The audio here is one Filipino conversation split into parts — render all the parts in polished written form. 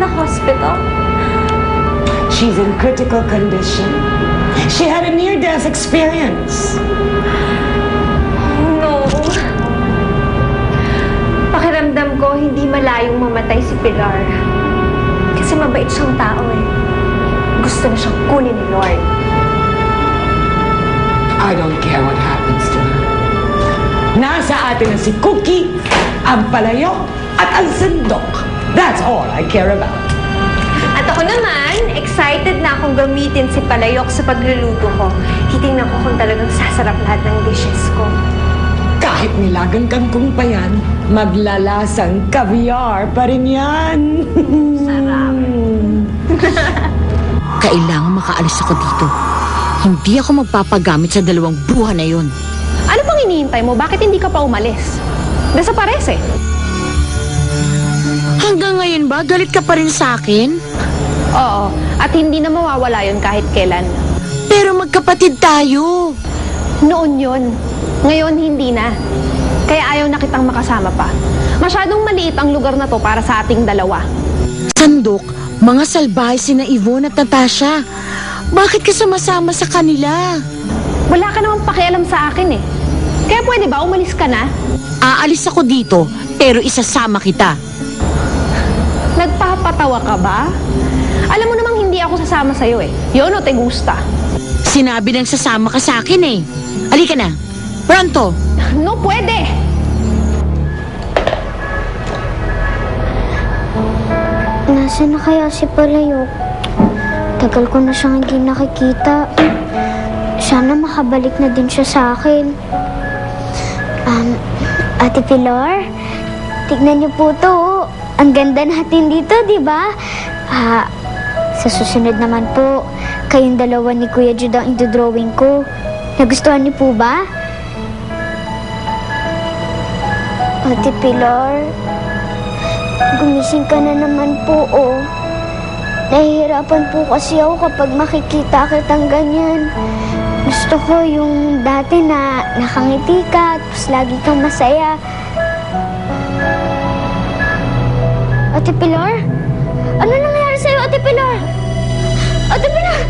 the hospital? She's in critical condition. She had a near-death experience. No. Pakiramdam ko, hindi malayong mamatay si Pilar. Kasi mabait siyang tao eh. Gusto na siyang kunin ni Lord. I don't care what happens to her. Nasa atin na si Cookie, ang palayok, at ang sandok. That's all I care about. At ako naman, excited na akong gamitin si Palayok sa pagluluto ko. Titingnan ko kung talagang sasarap lahat ng dishes ko. Kahit nilagang kangkong pa yan, maglalasang caviar pa rin yan. Sarap. Kailangan makaalis ako dito. Hindi ako magpapagamit sa dalawang bruha na yon. Ano pang hinihintay mo? Bakit hindi ka pa umalis? Desaparese. Hanggang ngayon ba, galit ka pa rin sa akin? Oo, at hindi na mawawala yun kahit kailan. Pero magkapatid tayo. Noon yun. Ngayon, hindi na. Kaya ayaw na kitang makasama pa. Masyadong maliit ang lugar na to para sa ating dalawa. Sandok, mga salbahe sina Yvonne at Natasha. Bakit ka sumasama sa kanila? Wala ka namang pakialam sa akin eh. Kaya pwede ba umalis ka na? Aalis ako dito, pero isasama kita. Nagpapatawa ka ba? Alam mo namang hindi ako sasama sa'yo eh. Yo no te gusta. Sinabi nang sasama ka sa akin eh. Halika na. Pronto. No pwede! Nasaan na kaya si Palayok? Tagal ko na siyang hindi nakikita. Sana makabalik na din siya sa akin. Ate Pilar, tignan niyo po to. Ang ganda natin dito, di ba? Sa susunod naman po, kayong dalawa ni Kuya Jude ang idodrawing ko. Nagustuhan niyo po ba? Ate Pilar, gumising ka na naman po, oh. Nahihirapan po kasi ako kapag makikita kitang ganyan. Gusto ko yung dati na nakangiti ka, tapos lagi kang masaya. Ate Pilar? Ano nangyari sa'yo, Ate Pilar? Ate Pilar!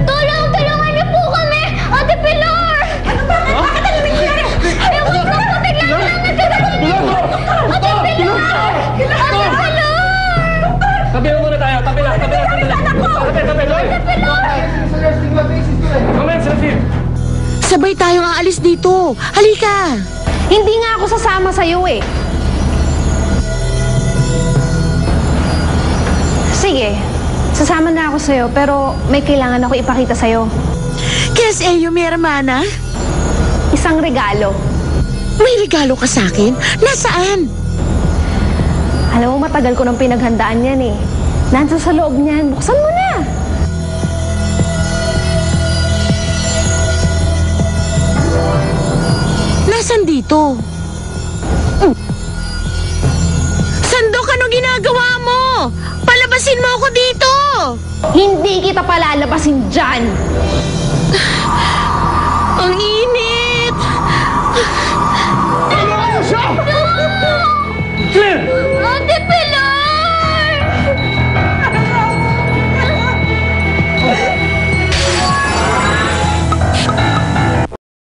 Tulong! Tulungan niyo po kami! Ate Pilar! Ano ba? Bakit ano nangyari? Ewan ko! Bigla na lang nagkakaroon! Ate Pilar! Ate Pilar! Tabi mo muna tayo! Tabi lang! Tabi lang! Tabi lang! Tabi lang! Ate Pilar! Come in, Sophie! Sabay tayong aalis dito. Halika. Hindi nga ako sasama sa'yo eh. Sige, sasama na ako sa'yo pero may kailangan ako ipakita sa'yo. Kes Eyo, mi hermana? Isang regalo. May regalo ka sa akin? Nasaan? Alam mo, matagal ko nang pinaghandaan yan eh. Nandiyan sa loob niyan. Buksan mo na! Nasaan dito? Sandok, ano ginagawa mo? Palabasin mo ako dito! Hindi kita palalabasin dyan! Ang